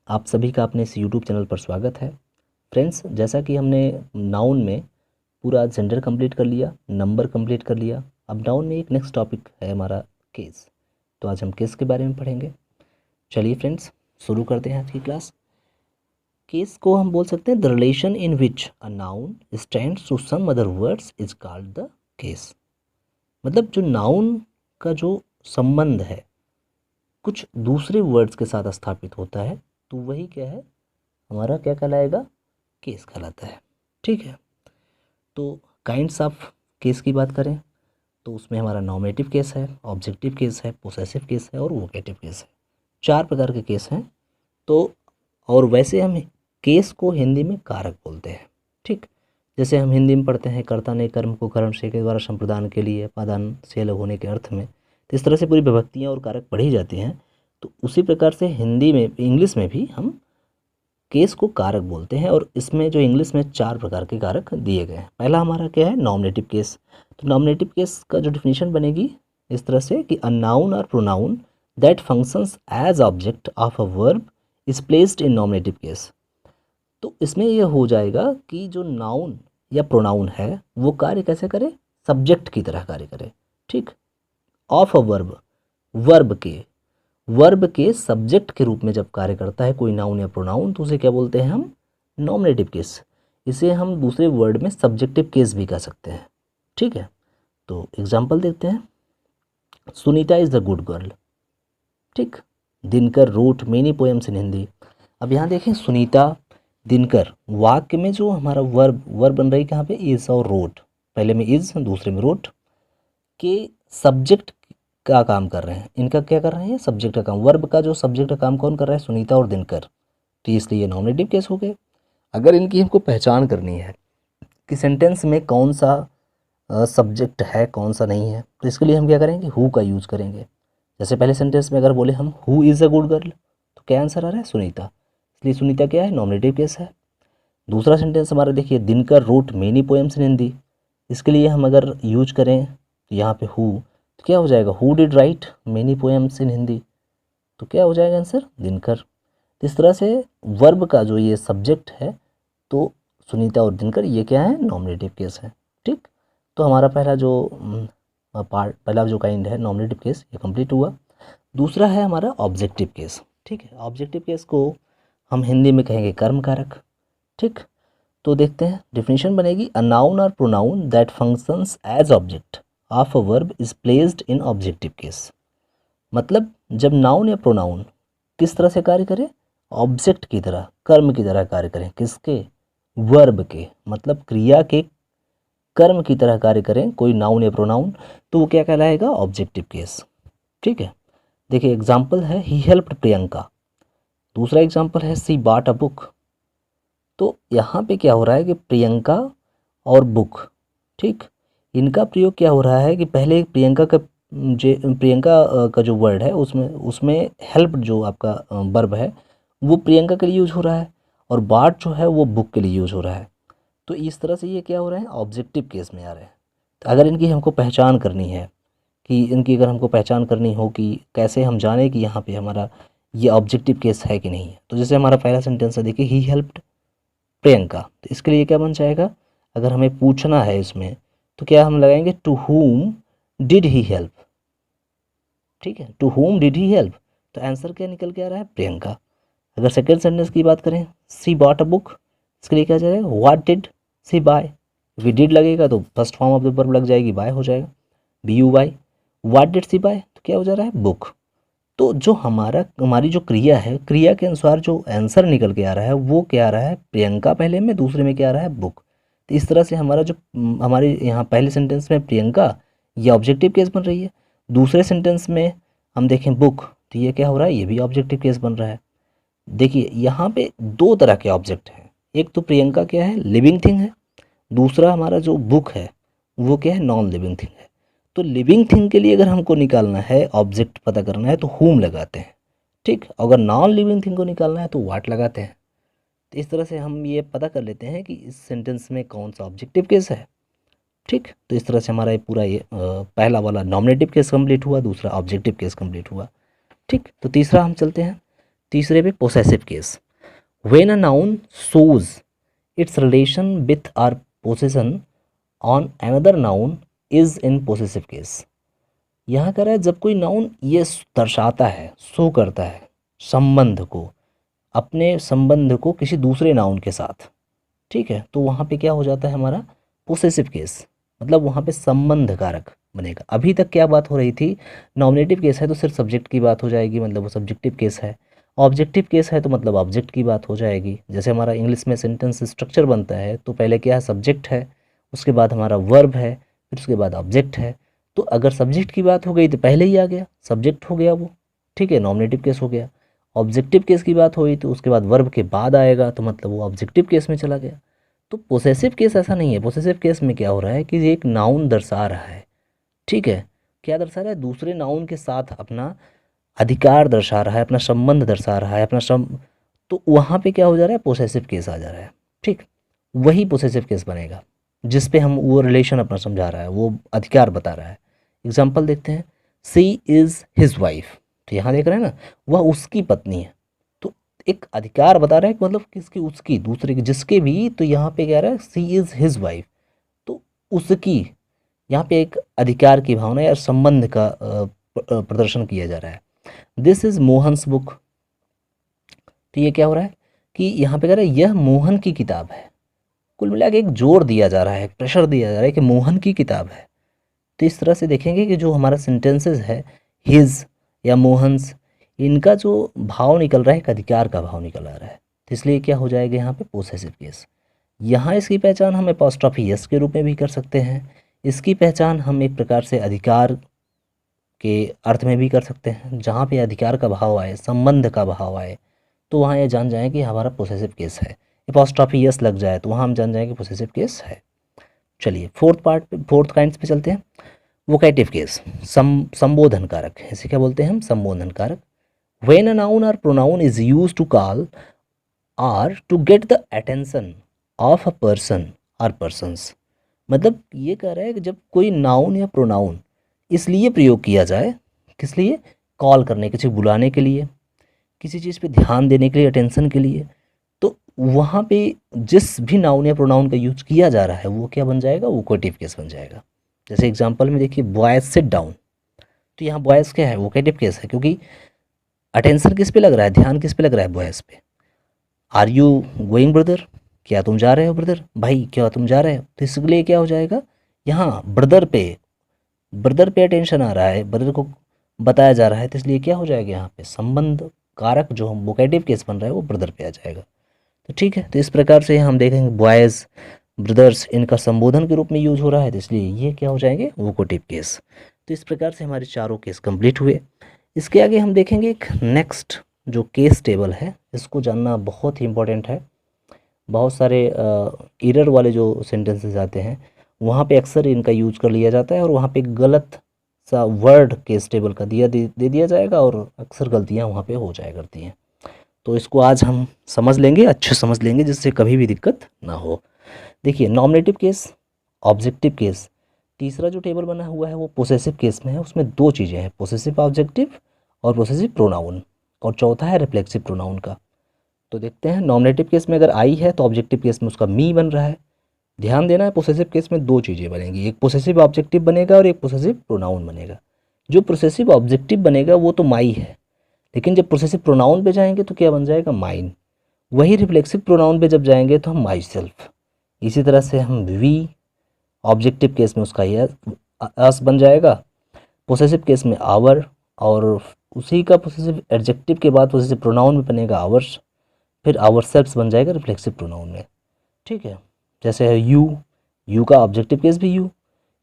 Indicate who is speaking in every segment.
Speaker 1: आप सभी का अपने इस यूट्यूब चैनल पर स्वागत है। फ्रेंड्स, जैसा कि हमने नाउन में पूरा जेंडर कंप्लीट कर लिया, नंबर कंप्लीट कर लिया, अब नाउन में एक नेक्स्ट टॉपिक है हमारा केस। तो आज हम केस के बारे में पढ़ेंगे। चलिए फ्रेंड्स, शुरू करते हैं आज की क्लास। केस को हम बोल सकते हैं the relation in which a noun stands to some other words is called the case. मतलब जो नाउन का जो संबंध है कुछ दूसरे वर्ड्स के साथ स्थापित होता है तो वही क्या है, हमारा क्या कहलाएगा, केस कहलाता है। ठीक है, तो काइंड्स ऑफ केस की बात करें तो उसमें हमारा नॉमिनेटिव केस है, ऑब्जेक्टिव केस है, पोसेसिव केस है और वोकेटिव केस है। 4 प्रकार के केस हैं। तो और वैसे हम केस को हिंदी में कारक बोलते हैं। ठीक, जैसे हम हिंदी में पढ़ते हैं कर्ता ने कर्म को कर्म से के द्वारा संप्रदान के लिए पादान से अलग होने के अर्थ में, तो इस तरह से पूरी विभक्तियाँ और कारक पढ़ी जाती हैं। तो उसी प्रकार से हिंदी में, इंग्लिश में भी हम केस को कारक बोलते हैं। और इसमें जो इंग्लिश में 4 प्रकार के कारक दिए गए हैं। पहला हमारा क्या है, नॉमिनेटिव केस। तो नॉमिनेटिव केस का जो डिफिनीशन बनेगी इस तरह से कि अ नाउन और pronoun that functions as object of a verb is placed in nominative case. तो इसमें यह हो जाएगा कि जो नाउन या प्रोनाउन है वो कार्य कैसे करे, सब्जेक्ट की तरह कार्य करे। ठीक, ऑफ अ वर्ब, वर्ब के सब्जेक्ट के रूप में जब कार्य करता है कोई नाउन या प्रोनाउन तो उसे क्या बोलते हैं हम, नॉमिनेटिव केस। इसे हम दूसरे वर्ड में सब्जेक्टिव केस भी कह सकते हैं। ठीक है, तो एग्जांपल देखते हैं। Sunita is the good girl. ठीक, Dinkar wrote many poems in Hindi. अब यहाँ देखें, सुनीता, दिनकर, वाक्य में जो हमारा वर्ब बन रही कहाँ पे, इज और रोट। पहले में इज, दूसरे में रोट के सब्जेक्ट का काम कर रहे हैं। इनका क्या कर रहे हैं, सब्जेक्ट का काम। वर्ब का जो सब्जेक्ट का काम कौन कर रहा है, सुनीता और दिनकर। तो इसलिए ये नॉमिनेटिव केस हो गए। अगर इनकी हमको पहचान करनी है कि सेंटेंस में कौन सा सब्जेक्ट है कौन सा नहीं है, तो इसके लिए हम क्या करेंगे, हु का यूज़ करेंगे। जैसे पहले सेंटेंस में अगर बोले हम who is a good girl, तो क्या आंसर आ रहा है, सुनीता। इसलिए सुनीता क्या है, नॉमिनेटिव केस है। दूसरा सेंटेंस हमारा देखिए, Dinkar wrote many poems in Hindi. इसके लिए हम अगर यूज करें तो यहाँ पे हु, तो क्या हो जाएगा, who did right many poems in Hindi. तो क्या हो जाएगा आंसर, दिनकर। इस तरह से वर्ब का जो ये सब्जेक्ट है तो सुनीता और दिनकर, ये क्या है, नॉमिनेटिव केस है। ठीक, तो हमारा पहला जो पहला जो काइंड है नॉमिनेटिव केस, ये कंप्लीट हुआ। दूसरा है हमारा ऑब्जेक्टिव केस। ठीक है, ऑब्जेक्टिव केस को हम हिंदी में कहेंगे कर्म कारक। ठीक, तो देखते हैं डिफिनीशन बनेगी, अ नाउन और pronoun that functions as object of a verb is placed in objective case. मतलब जब नाउन या प्रोनाउन किस तरह से कार्य करे, ऑब्जेक्ट की तरह, कर्म की तरह कार्य करें। किसके, वर्ब के, मतलब क्रिया के कर्म की तरह कार्य करें कोई नाउन या प्रोनाउन, तो वो क्या कहलाएगा, ऑब्जेक्टिव केस। ठीक है, देखिए एग्जाम्पल है, ही हेल्प्ड प्रियंका। दूसरा एग्जाम्पल है, सी बॉट अ बुक। तो यहाँ पे क्या हो रहा है कि प्रियंका और बुक, ठीक, इनका प्रयोग क्या हो रहा है कि पहले प्रियंका का जो वर्ड है उसमें उसमें हेल्प जो आपका वर्ब है वो प्रियंका के लिए यूज हो रहा है, और बाट जो है वो बुक के लिए यूज हो रहा है। तो इस तरह से ये क्या हो रहा है, ऑब्जेक्टिव केस में आ रहे हैं। तो अगर इनकी हमको पहचान करनी है कि इनकी अगर हमको पहचान करनी हो कि कैसे हम जाने कि यहाँ पे हमारा ये ऑब्जेक्टिव केस है कि नहीं है, तो जैसे हमारा पहला सेंटेंस है, देखिए ही हेल्प्ड प्रियंका। तो इसके लिए क्या बन जाएगा, अगर हमें पूछना है इसमें तो क्या हम लगाएंगे, to whom did he help. ठीक है, to whom did he help, तो आंसर क्या निकल के आ रहा है, प्रियंका। अगर सेकेंड सेंटेंस की बात करें, सी बॉट अ बुक, इसके लिए क्या जाएगा, what did see buy. We did लगेगा तो first form of the verb लग जाएगी, बाय हो जाएगा, B U buy. What did see buy, तो क्या हो जा रहा है, बुक। तो जो हमारी जो क्रिया है, क्रिया के अनुसार जो आंसर निकल के आ रहा है वो क्या आ रहा है, प्रियंका पहले में, दूसरे में क्या आ रहा है, बुक। तो इस तरह से हमारा जो हमारे यहाँ पहले सेंटेंस में प्रियंका, ये ऑब्जेक्टिव केस बन रही है। दूसरे सेंटेंस में हम देखें बुक, तो ये क्या हो रहा है, ये भी ऑब्जेक्टिव केस बन रहा है। देखिए यहाँ पे 2 तरह के ऑब्जेक्ट हैं। एक तो प्रियंका क्या है, लिविंग थिंग है। दूसरा हमारा जो बुक है वो क्या है, नॉन लिविंग थिंग है। तो लिविंग थिंग के लिए अगर हमको निकालना है, ऑब्जेक्ट पता करना है, तो हुम लगाते हैं। ठीक, अगर नॉन लिविंग थिंग को निकालना है तो व्हाट लगाते हैं। तो इस तरह से हम ये पता कर लेते हैं कि इस सेंटेंस में कौन सा ऑब्जेक्टिव केस है। ठीक, तो इस तरह से हमारा ये पूरा ये पहला वाला नॉमिनेटिव केस कंप्लीट हुआ, दूसरा ऑब्जेक्टिव केस कंप्लीट हुआ। ठीक, तो तीसरा हम चलते हैं। तीसरे पे possessive case, when a noun shows its relation with or possession on another noun is in possessive case. यहाँ कह रहा है जब कोई नाउन ये दर्शाता है, शो करता है संबंध को, अपने संबंध को किसी दूसरे नाउन के साथ, ठीक है, तो वहाँ पे क्या हो जाता है हमारा पोसेसिव केस, मतलब वहाँ पे संबंध कारक बनेगा। अभी तक क्या बात हो रही थी, नॉमिनेटिव केस है तो सिर्फ सब्जेक्ट की बात हो जाएगी, मतलब वो सब्जेक्टिव केस है। ऑब्जेक्टिव केस है तो मतलब ऑब्जेक्ट की बात हो जाएगी। जैसे हमारा इंग्लिश में सेंटेंस स्ट्रक्चर बनता है तो पहले क्या है, सब्जेक्ट है, उसके बाद हमारा वर्ब है, फिर उसके बाद ऑब्जेक्ट है। तो अगर सब्जेक्ट की बात हो गई तो पहले ही आ गया, सब्जेक्ट हो गया वो, ठीक है, नॉमिनेटिव केस हो गया। ऑब्जेक्टिव केस की बात हुई तो उसके बाद वर्ब के बाद आएगा, तो मतलब वो ऑब्जेक्टिव केस में चला गया। तो पोसेसिव केस ऐसा नहीं है। पोसेसिव केस में क्या हो रहा है कि एक नाउन दर्शा रहा है, ठीक है, क्या दर्शा रहा है, दूसरे नाउन के साथ अपना अधिकार दर्शा रहा है, अपना संबंध दर्शा रहा है, तो वहाँ पे क्या हो जा रहा है, पोसेसिव केस आ जा रहा है। ठीक, वही पोसेसिव केस बनेगा जिस पे हम वो रिलेशन अपना समझा रहा है, वो अधिकार बता रहा है। एग्जाम्पल देखते हैं, सी इज़ हिज वाइफ, तो यहाँ देख रहे हैं ना, वह उसकी पत्नी है, तो एक अधिकार बता रहा है कि मतलब किसकी, उसकी, दूसरे की, जिसके भी, तो यहाँ पे कह रहा है सी इज़ हिज वाइफ, तो उसकी, यहाँ पे एक अधिकार की भावना या संबंध का प्रदर्शन किया जा रहा है। दिस इज़ मोहन्स बुक, तो ये क्या हो रहा है कि यहाँ पे कह रहा है यह मोहन की किताब है। कुल मिला के एक जोर दिया जा रहा है, प्रेशर दिया जा रहा है कि मोहन की किताब है। तो इस तरह से देखेंगे कि जो हमारा सेंटेंसेस है, हिज या मोहन्स, इनका जो भाव निकल रहा है एक अधिकार का भाव निकल आ रहा है, तो इसलिए क्या हो जाएगा यहाँ पे पोसेसिव केस। यहाँ इसकी पहचान हम एपॉस्ट्रॉफी यस के रूप में भी कर सकते हैं। इसकी पहचान हम एक प्रकार से अधिकार के अर्थ में भी कर सकते हैं। जहाँ पे अधिकार का भाव आए, संबंध का भाव आए, तो वहाँ ये जान जाएं कि हमारा पोसेसिव केस है। एपॉस्ट्रॉफी यस लग जाए तो वहाँ हम जान जाएंगे पोसेसिव केस है। चलिए फोर्थ काइंड्स पे चलते हैं। वोकेटिव केस, संबोधन कारक, इसे क्या बोलते हैं हम, संबोधन कारक। व्हेन अ नाउन और pronoun is used to call or to get the attention of a person और पर्सन्स, मतलब ये कह रहा है कि जब कोई नाउन या प्रोनाउन इसलिए प्रयोग किया जाए, किस लिए, कॉल करने, किसी बुलाने के लिए, किसी चीज़ पे ध्यान देने के लिए, अटेंशन के लिए, तो वहाँ पे जिस भी नाउन या प्रोनाउन का यूज किया जा रहा है वो क्या बन जाएगा, वोकेटिव केस बन जाएगा। जैसे एग्जांपल में देखिए, बॉयज सिट डाउन, तो यहाँ बॉयज क्या है, वोकेटिव केस है, क्योंकि अटेंशन किस पे लग रहा है, ध्यान किस पे लग रहा है, बॉयज पे। आर यू गोइंग ब्रदर, क्या तुम जा रहे हो ब्रदर, भाई क्या तुम जा रहे हो, तो इसलिए क्या हो जाएगा, यहाँ ब्रदर पे अटेंशन आ रहा है, ब्रदर को बताया जा रहा है, तो इसलिए क्या हो जाएगा, यहाँ पे संबंध कारक जो हम वोकेटिव केस बन रहा है वो ब्रदर पे आ जाएगा। तो ठीक है, तो इस प्रकार से हम देखेंगे बॉयज़, ब्रदर्स, इनका संबोधन के रूप में यूज हो रहा है, तो इसलिए ये क्या हो जाएंगे, वोकेटिव केस। तो इस प्रकार से हमारे चारों केस कंप्लीट हुए। इसके आगे हम देखेंगे एक नेक्स्ट जो केस टेबल है, इसको जानना बहुत ही इंपॉर्टेंट है। बहुत सारे एरर वाले जो सेंटेंसेस आते हैं वहाँ पे अक्सर इनका यूज कर लिया जाता है, और वहाँ पे गलत सा वर्ड केस टेबल का दे दिया जाएगा, और अक्सर गलतियाँ वहाँ पे हो जाया करती हैं। तो इसको आज हम समझ लेंगे, अच्छे समझ लेंगे, जिससे कभी भी दिक्कत ना हो। देखिए, नॉमिनेटिव केस, ऑब्जेक्टिव केस, तीसरा जो टेबल बना हुआ है वो पोसेसिव केस में है। उसमें दो चीज़ें हैं, पोसेसिव ऑब्जेक्टिव और पोसेसिव प्रोनाउन, और चौथा है रिफ्लेक्सिव प्रोनाउन का। तो देखते हैं, नॉमिनेटिव केस में अगर आई है तो ऑब्जेक्टिव केस में उसका मी बन रहा है। ध्यान देना है, पोसेसिव केस में दो चीज़ें बनेंगी, एक पोसेसिव ऑब्जेक्टिव बनेगा और एक पोसेसिव प्रोनाउन बनेगा। जो पोसेसिव ऑब्जेक्टिव बनेगा वो तो माई है, लेकिन जब पोसेसिव प्रोनाउन पे जाएंगे तो क्या बन जाएगा, माइन। वही रिफ्लेक्सिव प्रोनाउन पे जब जाएंगे तो हम माई सेल्फ। इसी तरह से हम वी, ऑब्जेक्टिव केस में उसका अस बन जाएगा, पोसेसिव केस में आवर, और उसी का पोसेसिव एडजेक्टिव के बाद पोसेसिव प्रोनाउन में बनेगा आवर्स, फिर आवर सेल्फ्स बन जाएगा रिफ्लेक्सिव प्रोनाउन में। ठीक है, जैसे है यू का ऑब्जेक्टिव केस भी यू,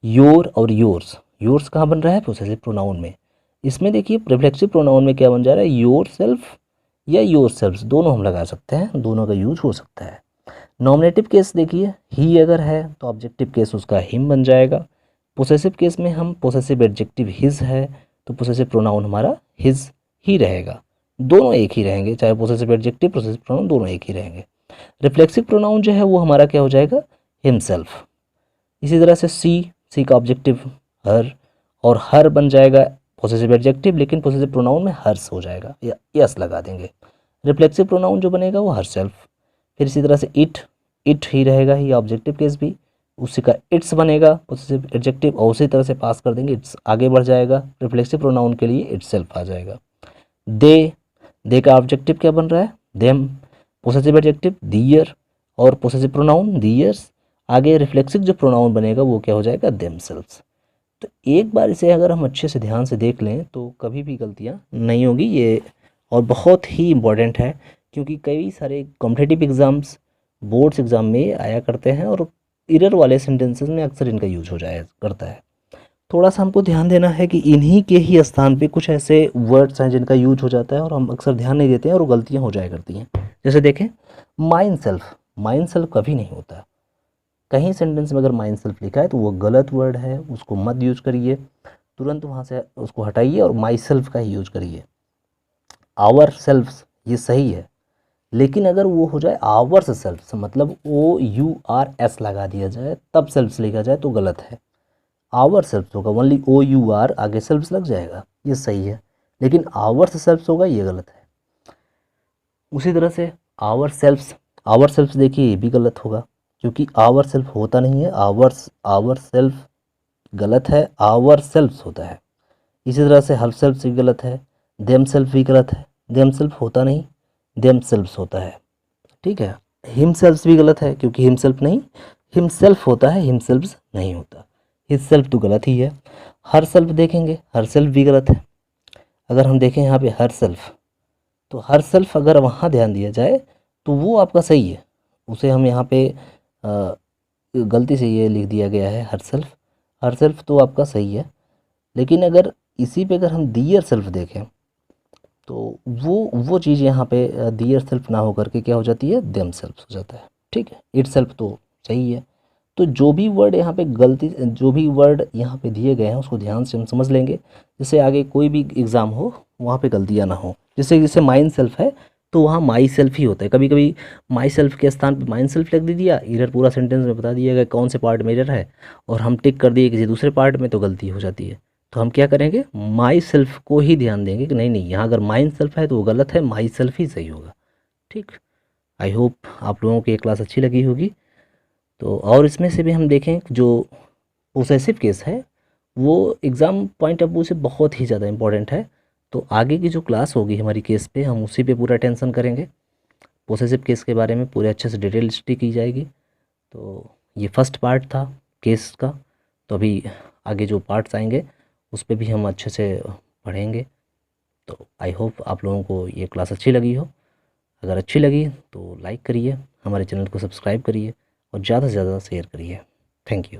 Speaker 1: योर और योर्स कहाँ बन रहा है, पोसेसिव प्रोनाउन में। इसमें देखिए रिफ्लेक्सिव प्रोनाउन में क्या बन जा रहा है, योर सेल्फ या योर सेल्फ्स, दोनों हम लगा सकते हैं, दोनों का यूज हो सकता है। नॉमिनेटिव केस देखिए, ही अगर है तो ऑब्जेक्टिव केस उसका हिम बन जाएगा। पोसेसिव केस में हम पोसेसिव एडजेक्टिव हिज है तो पोसेसिव प्रोनाउन हमारा हिज ही रहेगा, दोनों एक ही रहेंगे, चाहे पोसेसिव एडजेक्टिव पोसेसिव प्रोनाउन दोनों एक ही रहेंगे। रिफ्लेक्सिव प्रोनाउन जो है वो हमारा क्या हो जाएगा, हिमसेल्फ। इसी तरह से सी का ऑब्जेक्टिव हर, और हर बन जाएगा पोसेसिव एडजेक्टिव, लेकिन पोसेसिव प्रोनाउन में हर्स हो जाएगा, या यस लगा देंगे। रिफ्लेक्सिव प्रोनाउन जो बनेगा वो हरसेल्फ। फिर इसी तरह से इट ही रहेगा ही ऑब्जेक्टिव केस भी, उसी का इट्स बनेगा पोसेसिव एडजेक्टिव, और उसी तरह से पास कर देंगे, इट्स आगे बढ़ जाएगा, रिफ्लेक्सिव प्रोनाउन के लिए इटसेल्फ आ जाएगा। दे का ऑब्जेक्टिव क्या बन रहा है, देम, पोसेसिव एडजेक्टिव दियर, और पोसेसिव प्रोनाउन दियर्स, आगे रिफ्लेक्सिव जो प्रोनाउन बनेगा वो क्या हो जाएगा, देमसेल्व्स। तो एक बार इसे अगर हम अच्छे से ध्यान से देख लें तो कभी भी गलतियाँ नहीं होगी ये, और बहुत ही इम्पॉर्टेंट है क्योंकि कई सारे कॉम्पिटिटिव एग्ज़ाम्स, बोर्ड्स एग्ज़ाम में आया करते हैं और एरर वाले सेंटेंसेस में अक्सर इनका यूज हो जाया करता है। थोड़ा सा हमको ध्यान देना है कि इन्हीं के ही स्थान पे कुछ ऐसे वर्ड्स हैं जिनका यूज हो जाता है और हम अक्सर ध्यान नहीं देते हैं और वो गलतियाँ हो जाया करती हैं। जैसे देखें माइंड सेल्फ कभी नहीं होता। कहीं सेंटेंस में अगर माइंड सेल्फ लिखा है तो वो गलत वर्ड है, उसको मत यूज करिए, तुरंत वहाँ से उसको हटाइए और माई सेल्फ का ही यूज करिए। आवर सेल्फ्स ये सही है, लेकिन अगर वो हो जाए आवर्स सेल्फ्स, मतलब OURS लगा दिया जाए तब सेल्फ्स लिखा जाए तो गलत है। आवर सेल्फ्स होगा, ओनली OUR आगे सेल्फ्स लग जाएगा, ये सही है, लेकिन आवर्स सेल्फ्स होगा ये गलत है। उसी तरह से आवर सेल्फ्स देखिए ये भी गलत होगा क्योंकि आवर सेल्फ होता नहीं है, आवर सेल्फ गलत है, आवर सेल्फ्स होता है। इसी तरह से हर सेल्फ भी गलत है, देम सेल्फ भी गलत है, देम सेल्फ होता नहीं, देम सेल्फ्स होता है, ठीक है। हिम सेल्फ्स भी गलत है क्योंकि हिम सेल्फ नहीं, हिम सेल्फ होता है, हिम सेल्फ्स नहीं होता। हिज सेल्फ तो गलत ही है। हर सेल्फ देखेंगे, हर सेल्फ भी गलत है। अगर हम देखें यहाँ पे हर सेल्फ, तो हर सेल्फ अगर वहाँ ध्यान दिया जाए तो वो आपका सही है, उसे हम यहाँ पे गलती से ये लिख दिया गया है हर सेल्फ तो आपका सही है, लेकिन अगर इसी पे अगर हम दियर सेल्फ देखें तो वो चीज़ यहाँ पे दियर सेल्फ ना हो करके क्या हो जाती है, देम सेल्फ हो जाता है, ठीक है। इट सेल्फ तो सही है। तो जो भी वर्ड यहाँ पे गलती, जो भी वर्ड यहाँ पे दिए गए हैं उसको ध्यान से हम समझ लेंगे, जिससे आगे कोई भी एग्ज़ाम हो वहाँ पे गलतियाँ ना हो। जैसे माइंड सेल्फ है तो वहाँ माई सेल्फ ही होता है, कभी कभी माई सेल्फ के स्थान पे माइंड सेल्फ लिख दिया, इधर पूरा सेंटेंस में बता दिया गया कौन से पार्ट में इधर है, और हम टिक कर दिए किसी दूसरे पार्ट में, तो गलती हो जाती है। तो हम क्या करेंगे, माई सेल्फ को ही ध्यान देंगे कि नहीं नहीं, यहाँ अगर माइंड सेल्फ है तो वो गलत है, माई सेल्फ ही सही होगा, ठीक। आई होप आप लोगों को ये क्लास अच्छी लगी होगी। तो और इसमें से भी हम देखें जो पोसेसिव केस है वो एग्ज़ाम पॉइंट ऑफ व्यू से बहुत ही ज़्यादा इंपॉर्टेंट है। तो आगे की जो क्लास होगी हमारी केस पे, हम उसी पे पूरा टेंशन करेंगे, पोसेसिव केस के बारे में पूरे अच्छे से डिटेल स्टडी की जाएगी। तो ये फर्स्ट पार्ट था केस का, तो अभी आगे जो पार्ट्स आएंगे उस पर भी हम अच्छे से पढ़ेंगे। तो आई होप आप लोगों को ये क्लास अच्छी लगी हो। अगर अच्छी लगी तो लाइक करिए, हमारे चैनल को सब्सक्राइब करिए और ज़्यादा से ज़्यादा शेयर करिए। Thank you.